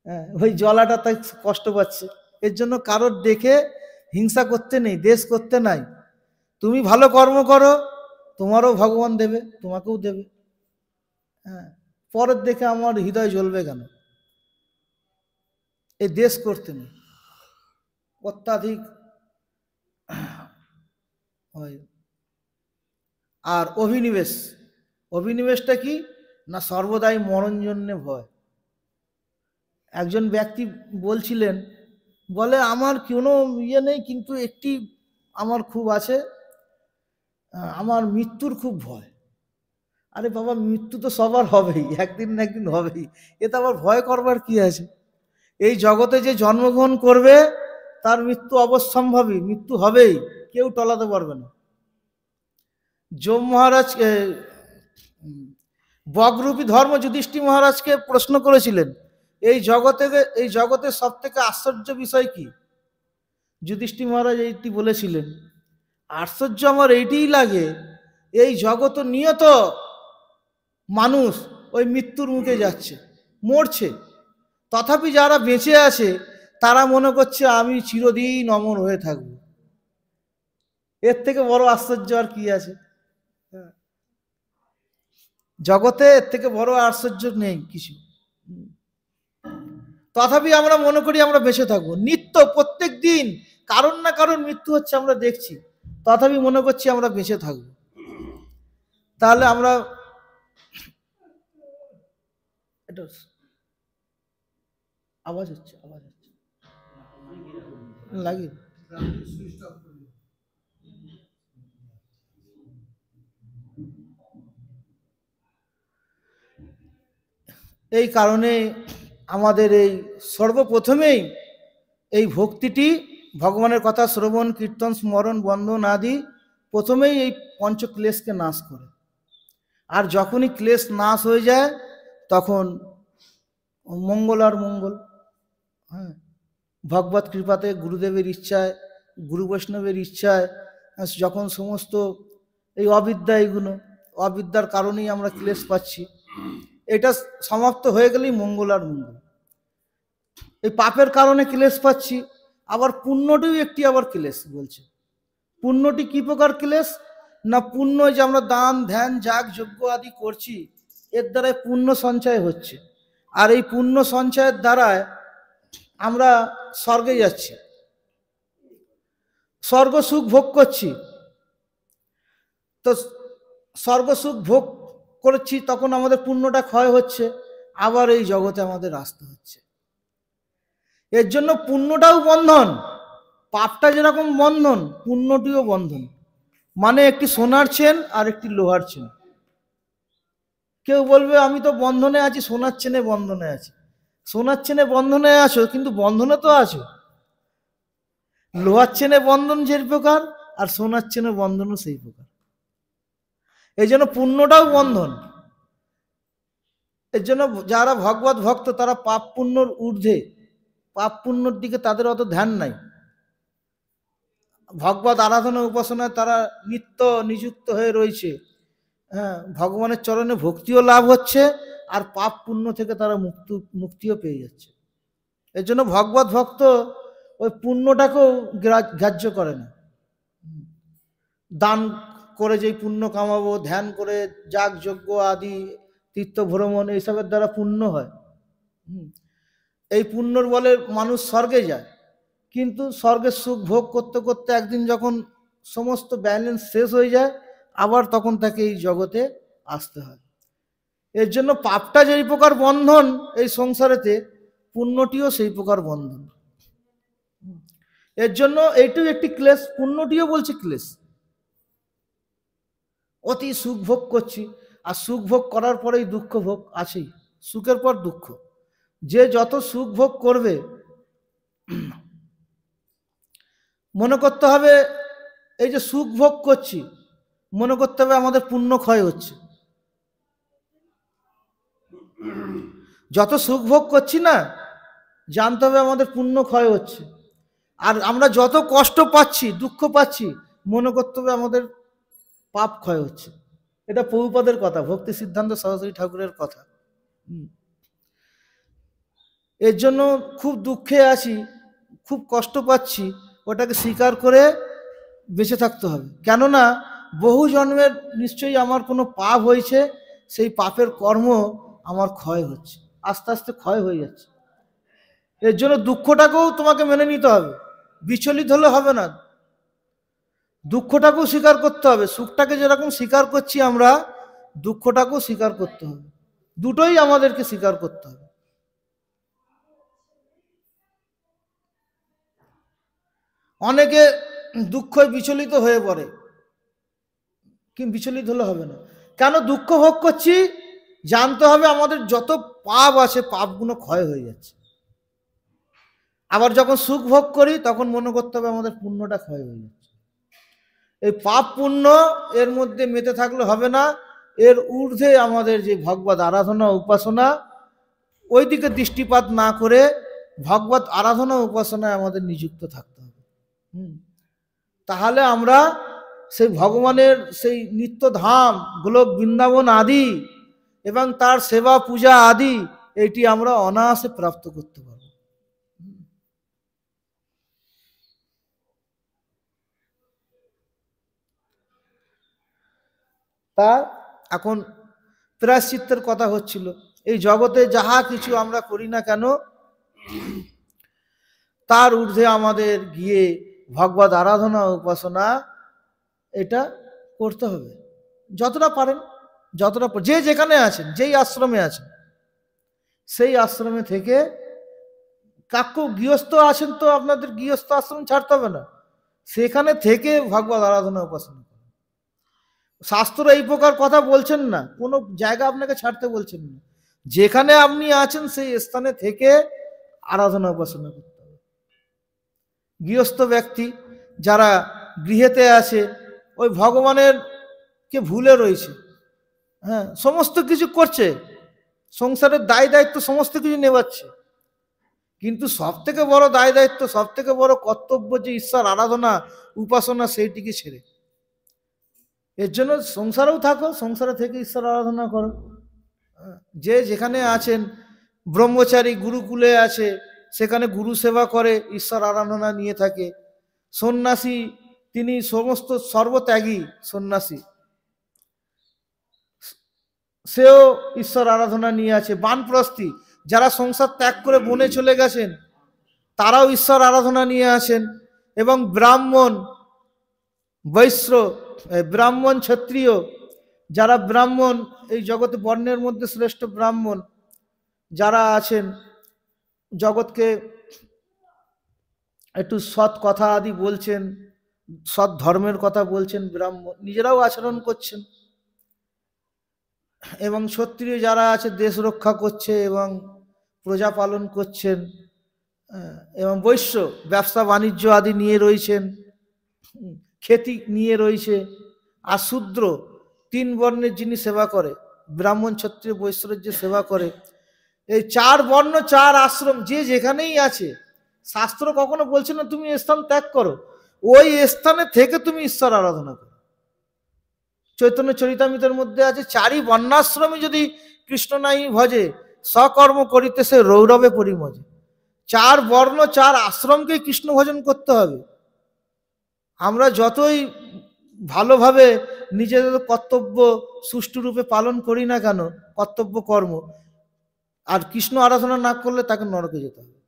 হ্যাঁ, ওই জ্বলাটা তাই কষ্ট পাচ্ছে। এর জন্য কারোর দেখে হিংসা করতে নেই, দেশ করতে নাই। তুমি ভালো কর্ম করো, তোমারও ভগবান দেবে, তোমাকেও দেবে। হ্যাঁ, পরের দেখে আমার হৃদয় জ্বলবে কেন? এই দেশ করতে নেই, অত্যাধিক হয়। আর অভিনিবেশ, অভিনিবেশটা কি না, সর্বদাই মরণ জন্যে ভয়। একজন ব্যক্তি বলছিলেন, বলে আমার কোনো ইয়ে নেই, কিন্তু একটি আমার খুব আছে, আমার মৃত্যুর খুব ভয়। আরে বাবা, মৃত্যু তো সবার হবেই, একদিন না একদিন হবেই, এতে আবার ভয় করবার কি আছে? এই জগতে যে জন্মগ্রহণ করবে তার মৃত্যু অবশ্যম্ভাবী, মৃত্যু হবেই, কেউ টলাতে পারবে না। যম মহারাজ বগরূপী ধর্ম যুধিষ্ঠির মহারাজকে প্রশ্ন করেছিলেন, এই জগতের সব থেকে আশ্চর্য বিষয় কি? যুধিষ্ঠির মহারাজ এইটি বলেছিলেন, আশ্চর্য আমার এইটিই লাগে, এই জগৎ নিয়ত মানুষ ওই মৃত্যুর মুখে যাচ্ছে, মরছে, তথাপি যারা বেঁচে আছে তারা মনে করছে আমি চিরদিন অমর হয়ে থাকবো। এর থেকে বড় আশ্চর্য আর কি আছে? জগতে এর থেকে বড় আশ্চর্য নেই কিছু। তথাপি আমরা মনে করি আমরা বেঁচে থাকবো, নিত্য প্রত্যেক দিন কারণ না কারণ মৃত্যু হচ্ছে আমরা দেখছি, তথাপি মনে করছি আমরা বেঁচে থাকবো। তাহলে আমরা এটা আওয়াজ হচ্ছে লাগে। এই কারণে আমাদের এই সর্বপ্রথমেই এই ভক্তিটি, ভগবানের কথা শ্রবণ কীর্তন স্মরণ বন্দন আদি প্রথমেই এই পঞ্চক্লেশকে নাশ করে। আর যখনই ক্লেশ নাশ হয়ে যায় তখন মঙ্গল আর মঙ্গল। হ্যাঁ, ভগবত কৃপাতে, গুরুদেবের ইচ্ছায়, গুরু বৈষ্ণবের ইচ্ছায় যখন সমস্ত এই অবিদ্যা, এইগুলো অবিদ্যার কারণেই আমরা ক্লেশ পাচ্ছি, এটা সমাপ্ত হয়ে গেলেই মঙ্গল আর মঙ্গল। এই পাপের কারণে ক্লেশ পাচ্ছি, আবার পুণ্যটিও একটি আবার ক্লেশ বলছে। পুণ্যটি কি প্রকার ক্লেশ? না পুণ্য যে আমরা দান ধ্যান যাগ যজ্ঞ আদি করছি, এর দ্বারাই পুণ্য সঞ্চয় হচ্ছে, আর এই পুণ্য সঞ্চয়ের দ্বারায় আমরা স্বর্গে যাচ্ছি, স্বর্গ সুখ ভোগ করছি। তো স্বর্গ সুখ ভোগ করছি, তখন আমাদের পুণ্যটা ক্ষয় হচ্ছে, আবার এই জগতে আমাদের আসতে হচ্ছে। এর জন্য পুণ্যটাও বন্ধন, পাপটা যেরকম বন্ধন পুণ্যটিও বন্ধন। মানে একটি সোনার চেন আর একটি লোহার চেন। কেউ বলবে আমি তো বন্ধনে আছি, সোনার চেনে বন্ধনে আছি। সোনার চেনে বন্ধনে আছো, কিন্তু বন্ধনে তো আছো। লোহার চেনে বন্ধন যে প্রকার, আর সোনার চেনে বন্ধনও সেই প্রকার। এই জন্য পুণ্যটাও বন্ধন। এর জন্য যারা ভগবত ভক্ত তারা পাপ পুণ্যর ঊর্ধ্বে, পাপ পুণ্যর দিকে তাদের অত ধ্যান নাই। ভগবত আরাধনা উপাসনায় তারা নিত্য নিযুক্ত হয়ে রয়েছে। হ্যাঁ, ভগবানের চরণে ভক্তিও লাভ হচ্ছে, আর পাপ পুণ্য থেকে তারা মুক্তিও পেয়ে যাচ্ছে। এর জন্য ভগবত ভক্ত ওই পুণ্যটাকেও গ্রাহ্য করে না। দান করে যেই পুণ্য কামাবো, ধ্যান করে যাগ যজ্ঞ আদি তীর্থ ভ্রমণ এইসবের দ্বারা পুণ্য হয়। এই পুণ্যর বলে মানুষ স্বর্গে যায়, কিন্তু স্বর্গের সুখ ভোগ করতে করতে একদিন যখন সমস্ত ব্যালেন্স শেষ হয়ে যায়, আবার তখন তাকে এই জগতে আসতে হয়। এর জন্য পাপটা যেই প্রকার বন্ধন এই সংসারেতে, পুণ্যটিও সেই প্রকার বন্ধন। এর জন্য এইটিও একটি ক্লেশ, পুণ্যটিও বলছে ক্লেশ। অতি সুখ ভোগ করছি, আর সুখ ভোগ করার পরেই দুঃখ ভোগ আছেই, সুখের পর দুঃখ। যে যত সুখ ভোগ করবে মনে করতে হবে এই যে সুখ ভোগ করছি, মনে করতে হবে আমাদের পুণ্য ক্ষয় হচ্ছে। যত সুখ ভোগ করছি না, জানতে হবে আমাদের পুণ্য ক্ষয় হচ্ছে। আর আমরা যত কষ্ট পাচ্ছি, দুঃখ পাচ্ছি, মনে করতে হবে আমাদের পাপ ক্ষয় হচ্ছে। এটা প্রভুপাদের কথা, ভক্তি সিদ্ধান্ত সরস্বতী ঠাকুরের কথা। এর জন্য খুব দুঃখে আছি, খুব কষ্ট পাচ্ছি, ওটাকে স্বীকার করে বেঁচে থাকতে হবে। কেননা বহু জন্মের নিশ্চয়ই আমার কোনো পাপ হয়েছে, সেই পাপের কর্ম আমার ক্ষয় হচ্ছে, আস্তে আস্তে ক্ষয় হয়ে যাচ্ছে। এর জন্য দুঃখটাকেও তোমাকে মেনে নিতে হবে, বিচলিত হলে হবে না। দুঃখটাকেও স্বীকার করতে হবে, সুখটাকে যেরকম স্বীকার করছি আমরা, দুঃখটাকেও স্বীকার করতে হবে। দুটোই আমাদেরকে স্বীকার করতে হবে। অনেকে দুঃখ বিচলিত হয়ে পড়ে, কিন্তু বিচলিত হলে হবে না। কেন দুঃখ ভোগ করছি? জানতে হবে আমাদের যত পাপ আছে পাপগুলো ক্ষয় হয়ে যাচ্ছে। আবার যখন সুখ ভোগ করি তখন মনে করতে হবে আমাদের পুণ্যটা ক্ষয় হয়ে যাচ্ছে। এই পাপ পুণ্য এর মধ্যে মেতে থাকলে হবে না। এর ঊর্ধ্বে আমাদের যে ভগবত আরাধনা উপাসনা, ওই দিকে দৃষ্টিপাত না করে ভগবত আরাধনা উপাসনায় আমাদের নিযুক্ত থাকতে হবে। তাহলে আমরা সেই ভগবানের সেই নিত্যধাম গোলক বৃন্দাবন আদি এবং তার সেবা পূজা আদি এটি আমরা অনায়াসে প্রাপ্ত করতে পারব। তা এখন প্রায়শ্চিত্তের কথা হচ্ছিল। এই জগতে যাহা কিছু আমরা করি না কেন, তার ঊর্ধ্বে আমাদের গিয়ে ভগবত আরাধনা উপাসনা এটা করতে হবে। যতটা পারেন, যতটা যে যেখানে আছেন, যেই আশ্রমে আছেন, সেই আশ্রমে থেকে, কাকু গৃহস্থ আছেন তো আপনাদের গৃহস্থ আশ্রম ছাড়তে হবে না, সেখানে থেকে ভগবত আরাধনা উপাসনা করেন। শাস্ত্র এই প্রকার কথা বলছেন না, কোনো জায়গা আপনাকে ছাড়তে বলছেন না, যেখানে আপনি আছেন সেই স্থানে থেকে আরাধনা উপাসনা করতে হবে। গৃহস্থ ব্যক্তি যারা গৃহেতে আছে, ওই ভগবানের কে ভুলে রয়েছে, হ্যাঁ, সমস্ত কিছু করছে, সংসারের দায় দায়িত্ব সমস্ত কিছু নেবাচ্ছে, কিন্তু সব থেকে বড় দায় দায়িত্ব, সব থেকে বড় কর্তব্য যে ঈশ্বর আরাধনা উপাসনা, সেইটিকে ছেড়ে এর জন্য সংসারেও থাকো, সংসারে থেকে ঈশ্বর আরাধনা করো। যে যেখানে আছেন, ব্রহ্মচারী গুরুকুলে আছে, সেখানে গুরু সেবা করে ঈশ্বর আরাধনা নিয়ে থাকে। সন্ন্যাসী, তিনি সমস্ত সর্বত্যাগী সন্ন্যাসী, সেও ঈশ্বর আরাধনা নিয়ে আছে। বানপ্রস্থী যারা সংসার ত্যাগ করে বনে চলে গেছেন, তারাও ঈশ্বর আরাধনা নিয়ে আছেন। এবং ব্রাহ্মণ, বৈশ্য, ব্রাহ্মণ ক্ষত্রিয়, যারা ব্রাহ্মণ, এই জগতে বর্ণের মধ্যে শ্রেষ্ঠ ব্রাহ্মণ যারা আছেন, জগৎকে একটু সৎ কথা আদি বলছেন, সৎ ধর্মের কথা বলছেন, ব্রাহ্মণ নিজেরাও আচরণ করছেন। এবং ক্ষত্রিয় যারা আছে দেশ রক্ষা করছে এবং প্রজা পালন করছেন। এবং বৈশ্য ব্যবসা বাণিজ্য আদি নিয়ে রয়েছেন, খেতি নিয়ে রয়েছে। আর শূদ্র, তিন বর্ণের যিনি সেবা করে, ব্রাহ্মণ ক্ষত্রিয় বৈশ্যের যে সেবা করে, এই চার বর্ণ চার আশ্রম যে যেখানেই আছে, শাস্ত্র কখনো বলছে না তুমি স্থান ত্যাগ করো, ওই স্থানে থেকে তুমি ঈশ্বর আরাধনা করো। চৈতন্য চরিতামৃতের মধ্যে আছে, চারি বর্ণাশ্রমে যদি কৃষ্ণ নাই ভজে, সকর্ম করিতে সে রৌরবে পরিমজে। চার বর্ণ চার আশ্রমকে কৃষ্ণ ভজন করতে হবে। আমরা যতই ভালোভাবে নিজেদের কর্তব্য সুষ্ঠুরূপে পালন করি না কেন, কর্তব্য কর্ম, আর কৃষ্ণ আরাধনা না করলে তাকে নরকে যেতে হবে।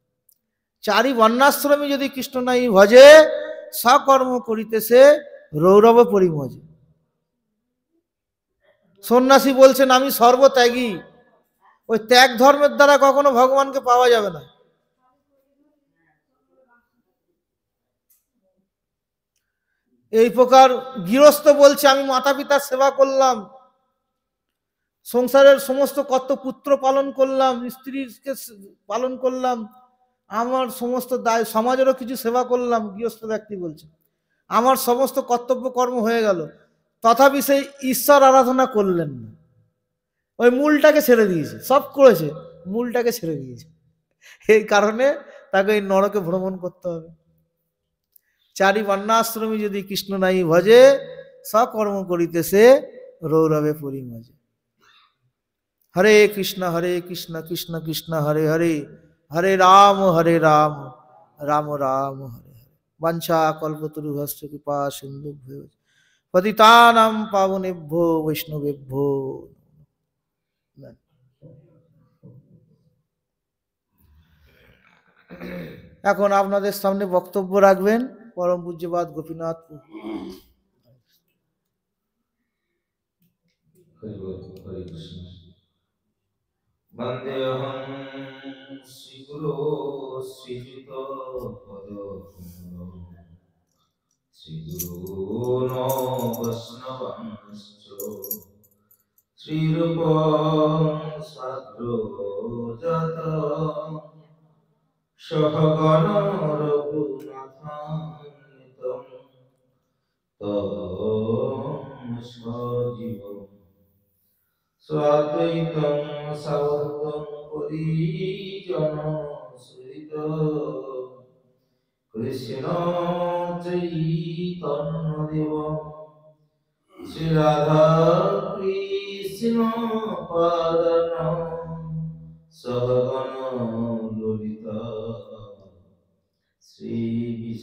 চারি বর্ণাশ্রমে যদি কৃষ্ণ নাই ভজে, সকর্ম করিতেছে রৌরব পরিমজে। সন্ন্যাসী বলছেন আমি সর্বত্যাগী, ওই ত্যাগ ধর্মের দ্বারা কখনো ভগবানকে পাওয়া যাবে না। এই প্রকার গৃহস্থ বলছে আমি মাতা পিতার সেবা করলাম, সংসারের সমস্ত কর্তব্য, পুত্র পালন করলাম, স্ত্রীকে পালন করলাম, আমার সমস্ত দায়, সমাজেরও কিছু সেবা করলাম। গৃহস্থ ব্যক্তি বলছে আমার সমস্ত কর্তব্য কর্ম হয়ে গেল, তথাপি সেই ঈশ্বর আরাধনা করলেন না, ওই মূলটাকে ছেড়ে দিয়েছে। সব করেছে, মূলটাকে ছেড়ে দিয়েছে। এই কারণে তাকে এই নরকে ভ্রমণ করতে হবে। চারি বর্ণাশ্রমী যদি কৃষ্ণ নাই ভজে, সকর্ম করিতেছে রৌরবে পরিমজে। হরে কৃষ্ণ কৃষ্ণ কৃষ্ণ হরে হরে, হরে রাম রাম রাম হরে হরে। বাঞ্ছা কল্পতরুভ্যশ্চ কৃপা সিন্ধুভ্যো পতিতানাং পাবনেভ্যো বৈষ্ণবেভ্যো। এখন আপনাদের সামনে বক্তব্য রাখবেন পরম পূজ্যপাদ গোপীনাথ। বন্দেহং শ্রীগুরো শ্রীযুত পদকমলং শ্রীগুরূন বৈষ্ণবাংশ্চ শ্রীরূপং সাগ্রজাতং সহগণ রঘুনাথান্বিতং তং সজীবং स्वाद्वैतं सावधूतं परिजनसहितं कृष्ण चैतन्यदेवं श्रीराधा कृष्ण पादनं सहगण ललिता श्रीविशाखान्वितश्च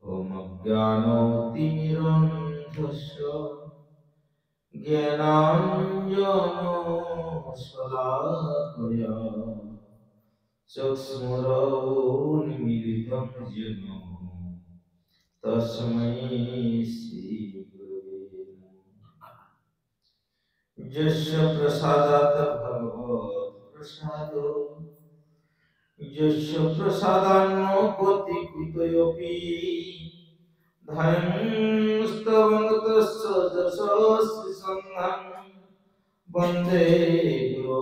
ॐ अज्ञानतिमिरन्धस्य ज्ञानाञ्जनशलाकया चक्षुरुन्मीलितं येन तस्मै श्रीगुरवे नमः। यस्य प्रसादात् भगवत्प्रसादो यस्य प्रसादान्नो कोटि कुतयोऽपि धन्यस्तवन्तस्य जशस्रि सन्धानं वन्दे गुरो